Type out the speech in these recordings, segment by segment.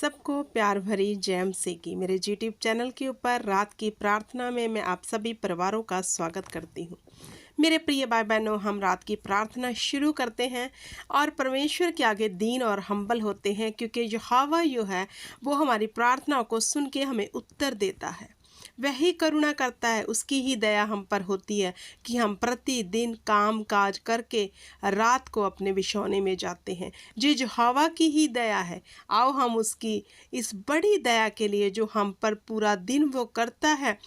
सबको प्यार भरी जय मसीह की मेरे यूट्यूब चैनल के ऊपर रात की प्रार्थना में मैं आप सभी परिवारों का स्वागत करती हूँ। मेरे प्रिय भाई बहनों, हम रात की प्रार्थना शुरू करते हैं और परमेश्वर के आगे दीन और हम्बल होते हैं, क्योंकि यहोवा जो है वो हमारी प्रार्थनाओं को सुन के हमें उत्तर देता है। वही करुणा करता है, उसकी ही दया हम पर होती है कि हम प्रतिदिन काम काज करके रात को अपने बिछौने में जाते हैं। जी जो हवा की ही दया है, आओ हम उसकी इस बड़ी दया के लिए जो हम पर पूरा दिन वो करता है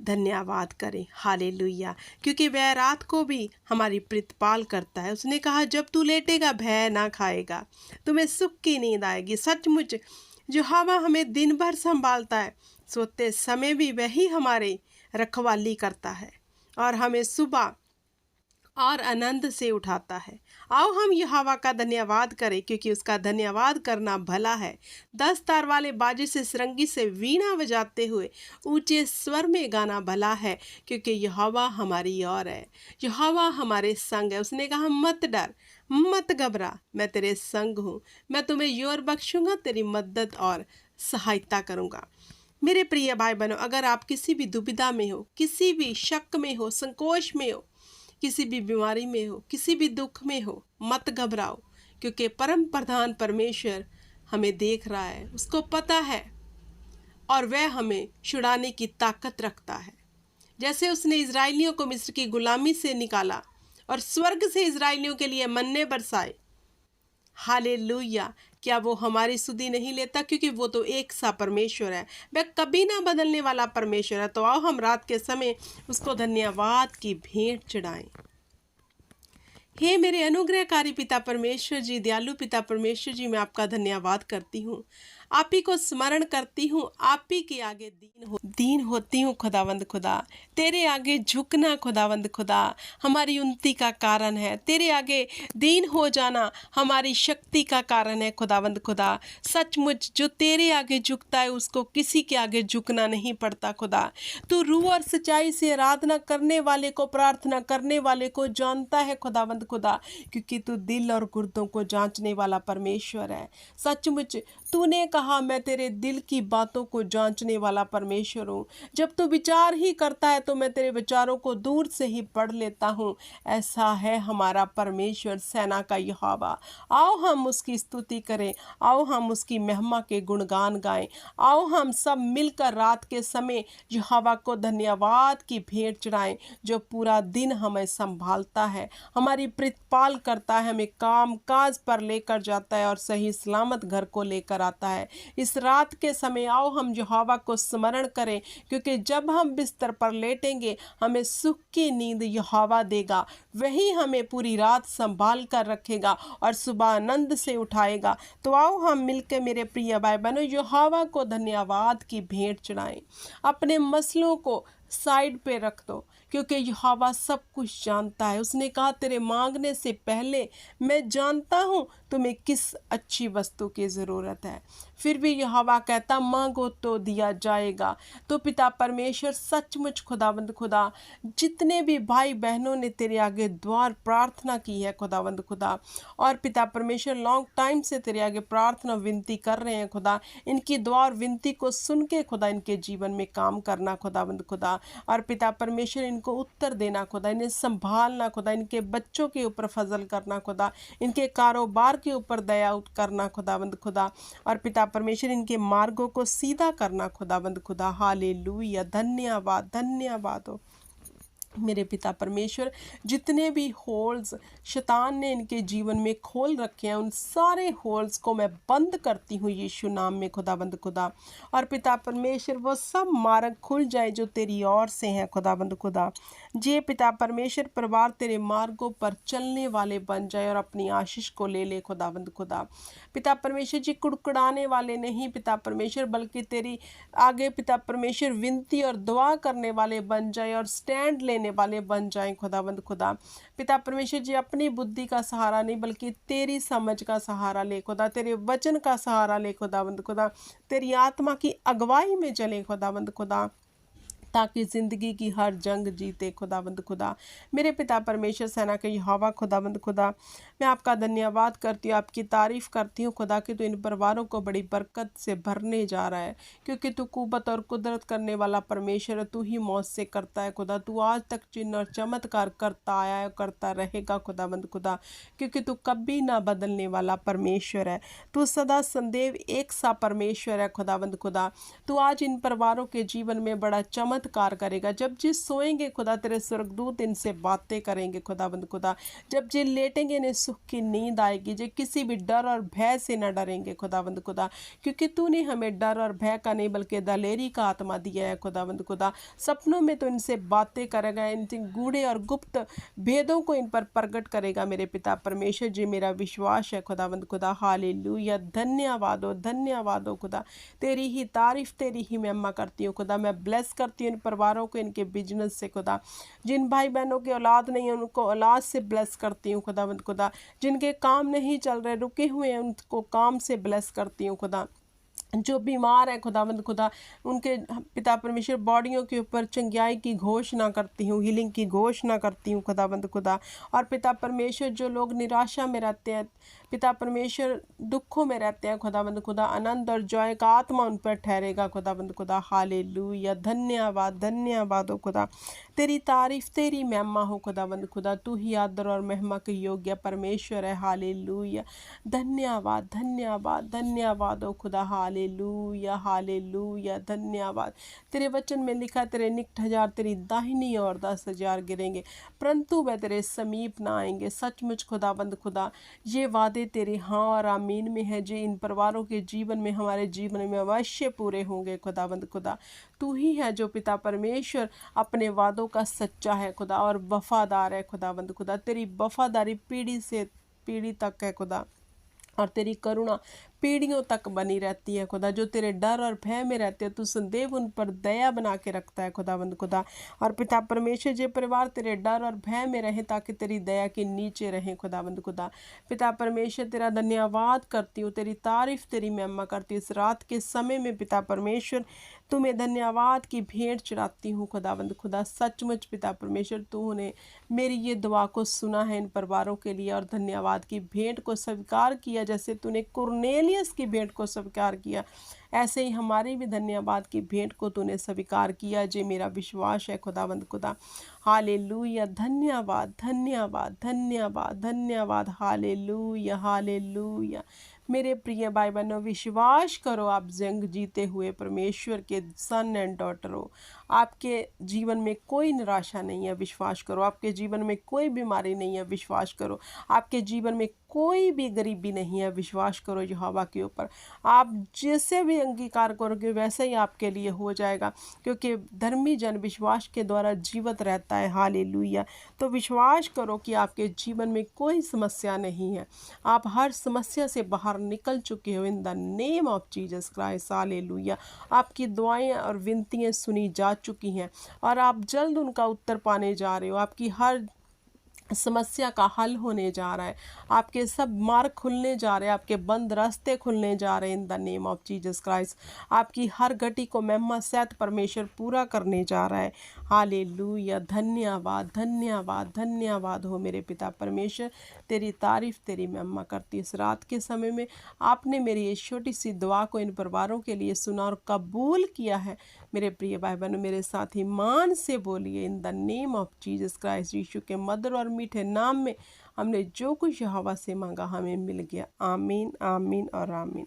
धन्यवाद करें। हालेलुया, क्योंकि वह रात को भी हमारी प्रतिपाल करता है। उसने कहा, जब तू लेटेगा भय ना खाएगा, तुम्हें सुख की नींद आएगी। सचमुच जो हवा हमें दिन भर संभालता है, सोते समय भी वही हमारे रखवाली करता है और हमें सुबह और आनंद से उठाता है। आओ हम यहोवा का धन्यवाद करें, क्योंकि उसका धन्यवाद करना भला है। 10 तार वाले बाजे से सरंगी से वीणा बजाते हुए ऊंचे स्वर में गाना भला है, क्योंकि यहोवा हमारी ओर है, यहोवा हमारे संग है। उसने कहा, मत डर मत घबरा, मैं तेरे संग हूँ, मैं तुम्हें योर बख्शूंगा, तेरी मदद और सहायता करूँगा। मेरे प्रिय भाई बहनों, अगर आप किसी भी दुविधा में हो, किसी भी शक में हो, संकोच में हो, किसी भी बीमारी में हो, किसी भी दुख में हो, मत घबराओ, क्योंकि परम प्रधान परमेश्वर हमें देख रहा है, उसको पता है और वह हमें छुड़ाने की ताकत रखता है। जैसे उसने इजराइलियों को मिस्र की गुलामी से निकाला और स्वर्ग से इजराइलियों के लिए मन्ने बरसाए। हालेलुया, क्या वो हमारी सुधि नहीं लेता? क्योंकि वो तो एक सा परमेश्वर है, वह कभी ना बदलने वाला परमेश्वर है। तो आओ हम रात के समय उसको धन्यवाद की भेंट चढ़ाएं। हे मेरे अनुग्रहकारी पिता परमेश्वर जी, दयालु पिता परमेश्वर जी, मैं आपका धन्यवाद करती हूँ, आप ही को स्मरण करती हूँ, आप ही के आगे दीन होती हूँ। खुदावंद खुदा, तेरे आगे झुकना खुदावंद खुदा हमारी उन्नति का कारण है। तेरे आगे दीन हो जाना हमारी शक्ति का कारण है। खुदावंद खुदा, सचमुच जो तेरे आगे झुकता है उसको किसी के आगे झुकना नहीं पड़ता। खुदा, तू रूह और सच्चाई से आराधना करने वाले को, प्रार्थना करने वाले को जानता है खुदावंद खुदा, क्योंकि तू दिल और गुर्दों को जांचने वाला परमेश्वर है। सचमुच तूने कहा, मैं तेरे दिल की बातों को जांचने वाला परमेश्वर हूँ। जब तू विचार ही करता है तो मैं तेरे विचारों को दूर से ही पढ़ लेता हूँ। ऐसा है हमारा परमेश्वर, सेना का यहोवा। आओ हम उसकी स्तुति करें, आओ हम उसकी महिमा के गुणगान गाएं। आओ हम सब मिलकर रात के समय यहोवा को धन्यवाद की भेंट चढ़ाएं, जो पूरा दिन हमें संभालता है, हमारी प्रतिपाल करता है, हमें काम काज पर लेकर जाता है और सही सलामत घर को लेकर आता है। इस रात के समय आओ हम यहोवा को स्मरण करें, क्योंकि जब हम बिस्तर पर लेटेंगे हमें सुख की नींद यहोवा देगा। वही हमें पूरी रात संभाल कर रखेगा और सुबह आनंद से उठाएगा। तो आओ हम मिलकर मेरे प्रिय भाई बहनों यहोवा को धन्यवाद की भेंट चढ़ाएं। अपने मसलों को साइड पे रख दो, क्योंकि यहोवा सब कुछ जानता है। उसने कहा, तेरे मांगने से पहले मैं जानता हूँ तुम्हें किस अच्छी वस्तु की ज़रूरत है। फिर भी यहोवा कहता, मांगो तो दिया जाएगा। तो पिता परमेश्वर, सचमुच खुदावंद खुदा, जितने भी भाई बहनों ने तेरे आगे द्वार प्रार्थना की है खुदावंद खुदा, और पिता परमेश्वर लॉन्ग टाइम से तेरे आगे प्रार्थना विनती कर रहे हैं खुदा, इनकी द्वार विनती को सुन के खुदा इनके जीवन में काम करना खुदावंद खुदा, और पिता परमेश्वर इनको उत्तर देना खुदा, इन्हें संभालना खुदा, इनके बच्चों के ऊपर फजल करना खुदा, इनके कारोबार के ऊपर दया करना खुदावंद खुदा, और पिता परमेश्वर इनके मार्गों को सीधा करना खुदावंद खुदा। हालेलुया, धन्यवाद धन्यवाद हो मेरे पिता परमेश्वर। जितने भी होल्स शैतान ने इनके जीवन में खोल रखे हैं, उन सारे होल्स को मैं बंद करती हूँ यीशु नाम में खुदाबंद खुदा। और पिता परमेश्वर वो सब मार्ग खुल जाए जो तेरी ओर से हैं खुदाबंद खुदा। जे पिता परमेश्वर परिवार तेरे मार्गों पर चलने वाले बन जाए और अपनी आशीष को ले ले खुदाबंद खुदा। पिता परमेश्वर जी कुड़कुड़ाने वाले नहीं पिता परमेश्वर, बल्कि तेरी आगे पिता परमेश्वर विनती और दुआ करने वाले बन जाए और स्टैंड लेने वाले बन जाएं खुदावंद खुदा। पिता परमेश्वर जी अपनी बुद्धि का सहारा नहीं, बल्कि तेरी समझ का सहारा ले खुदा, तेरे वचन का सहारा ले खुदावंद खुदा, तेरी आत्मा की अगुवाई में चले खुदावंद खुदा। ताकि ज़िंदगी की हर जंग जीते खुदावंद खुदा। मेरे पिता परमेश्वर सेना के यहोवा खुदावंद खुदा, मैं आपका धन्यवाद करती हूँ, आपकी तारीफ़ करती हूँ खुदा कि तू इन परिवारों को बड़ी बरकत से भरने जा रहा है, क्योंकि तू कुव्वत और कुदरत करने वाला परमेश्वर है। तू ही मौत से करता है खुदा। तू आज तक चिन्ह और चमत्कार करता आया है, करता रहेगा खुदावंद खुदा, क्योंकि तू कभी ना बदलने वाला परमेश्वर है। तू सदा संदेव एक सा परमेश्वर है खुदावंद खुदा। तू आज इन परिवारों के जीवन में बड़ा चमत्कार करेगा। जब जिस सोएंगे खुदा, तेरे स्वर्गदूत इनसे बातें करेंगे खुदावंद खुदा। जब जिन लेटेंगे इन्हें सुख की नींद आएगी। जो किसी भी डर और भय से न डरेंगे खुदावंद खुदा, क्योंकि तूने हमें डर और भय का नहीं बल्कि दलेरी का आत्मा दिया है खुदावंद खुदा। सपनों में तो इनसे बातें करेगा, इनसे गूढ़े और गुप्त भेदों को इन पर प्रकट करेगा। मेरे पिता परमेश्वर जी, मेरा विश्वास है खुदावंद खुदा। हालेलुया, धन्यवाद हो खुदा। तेरी ही तारीफ, तेरी ही महिमा करती हूँ खुदा। मैं ब्लेस करती हूँ इन परिवारों को, इनके बिजनेस से खुदा। जिन भाई बहनों की औलाद नहीं है उनको औलाद से ब्लेस करती हूँ खुदावंद खुदा। जिनके काम नहीं चल रहे, रुके हुए हैं, उनको काम से ब्लेस करती हूँ खुदा। जो बीमार है खुदावंद खुदा, उनके पिता परमेश्वर बॉडियों के ऊपर चंगाई की घोषणा करती हूँ, हीलिंग की घोषणा करती हूँ खुदावंद खुदा। और पिता परमेश्वर, जो लोग निराशा में रहते हैं, पिता परमेश्वर दुखों में रहते हैं खुदावंद खुदा, आनंद और जॉय का आत्मा उन पर ठहरेगा खुदावंद खुदा। हालेलुया, धन्यवाद हो खुदा। तेरी तारीफ, तेरी महिमा हो खुदावंद खुदा। तू ही आदर और महिमा के योग्य परमेश्वर है। हालेलुया, धन्यवाद हो खुदा। हालेलुया, धन्यवाद। तेरे वचन में लिखा, तेरे निकट 1000 तेरी दाहिनी और 10,000 गिरेंगे, परंतु वह तेरे समीप ना आएंगे। सचमुच खुदावंद खुदा, ये वादे तेरे हाँ और आमीन में है, जो इन परिवारों के जीवन में, हमारे जीवन में अवश्य पूरे होंगे खुदावंद खुदा। तू ही है जो पिता परमेश्वर अपने वादों का सच्चा है खुदा और वफादार है खुदावंद खुदा। तेरी वफादारी पीढ़ी से पीढ़ी तक है खुदा, और तेरी करुणा पीढ़ियों तक बनी रहती है खुदा। जो तेरे डर और भय में रहते हैं, तू संदेव उन पर दया बना के रखता है खुदावंद खुदा। और पिता परमेश्वर, जे परिवार तेरे डर और भय में रहे, ताकि तेरी दया के नीचे रहें खुदावंद खुदा। पिता परमेश्वर, तेरा धन्यवाद करती हूँ, तेरी तारीफ, तेरी महिमा करती हूँ। इस रात के समय में पिता परमेश्वर, तुम्हें धन्यवाद की भेंट चढ़ाती हूँ खुदावंद खुदा। सचमुच पिता परमेश्वर, तूने मेरी ये दुआ को सुना है इन परिवारों के लिए, और धन्यवाद की भेंट को स्वीकार किया। जैसे तूने कुरनेलियस की भेंट को स्वीकार किया, ऐसे ही हमारी भी धन्यवाद की भेंट को तूने स्वीकार किया। जे मेरा विश्वास है खुदावंद खुदा। हालेलुया, धन्यवाद। हालेलुया। मेरे प्रिय भाई बहनों, विश्वास करो, आप जंग जीते हुए परमेश्वर के सन एंड डॉटर हो। आपके जीवन में कोई निराशा नहीं है, विश्वास करो। आपके जीवन में कोई बीमारी नहीं है, विश्वास करो। आपके जीवन में कोई भी गरीबी नहीं है, विश्वास करो यहोवा के ऊपर। आप जैसे भी अंगीकार करोगे वैसे ही आपके लिए हो जाएगा, क्योंकि धर्मी जन विश्वास के द्वारा जीवित रहता है। हालेलुया। तो विश्वास करो कि आपके जीवन में कोई समस्या नहीं है, आप हर समस्या से बाहर निकल चुके हो इन the name of Jesus Christ. Hallelujah. आपकी दुआएं और विनतियां सुनी जा चुकी हैं, और आप जल्द उनका उत्तर पाने जा रहे हो। आपकी हर समस्या का हल होने जा रहा है, आपके सब मार्ग खुलने जा रहे हैं, आपके बंद रास्ते खुलने जा रहे हैं इन the name of Jesus Christ. आपकी हर घटी को महिमा सहित परमेश्वर पूरा करने जा रहा है। हालेलुया, धन्यवाद हो मेरे पिता परमेश्वर। तेरी तारीफ, तेरी महिमा करती है। इस रात के समय में आपने मेरी ये छोटी सी दुआ को इन परिवारों के लिए सुना और कबूल किया है। मेरे प्रिय भाई बहनों, मेरे साथ ईमान से बोलिए, in the name of Jesus Christ. यीशु के मधुर और मीठे नाम में हमने जो कुछ यहोवा से मांगा हमें मिल गया। आमीन, आमीन और आमीन।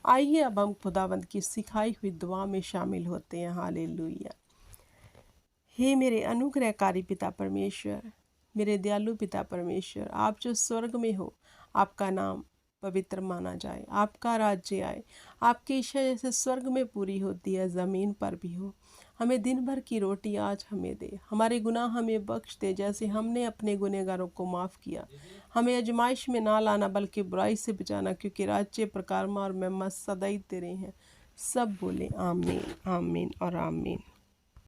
आइए अब हम खुदावंद की सिखाई हुई दुआ में शामिल होते हैं। हालेलुया। हे मेरे अनुग्रहकारी पिता परमेश्वर, मेरे दयालु पिता परमेश्वर, आप जो स्वर्ग में हो, आपका नाम पवित्र माना जाए, आपका राज्य आए, आपकी इच्छा जैसे स्वर्ग में पूरी होती है ज़मीन पर भी हो। हमें दिन भर की रोटी आज हमें दे, हमारे गुनाह हमें बख्श दे जैसे हमने अपने गुनहगारों को माफ़ किया। हमें आजमाइश में ना लाना बल्कि बुराई से बचाना, क्योंकि राज्य, प्रकार और महिमा सदा ही तेरे हैं। सब बोले आमीन, आमीन और आमीन।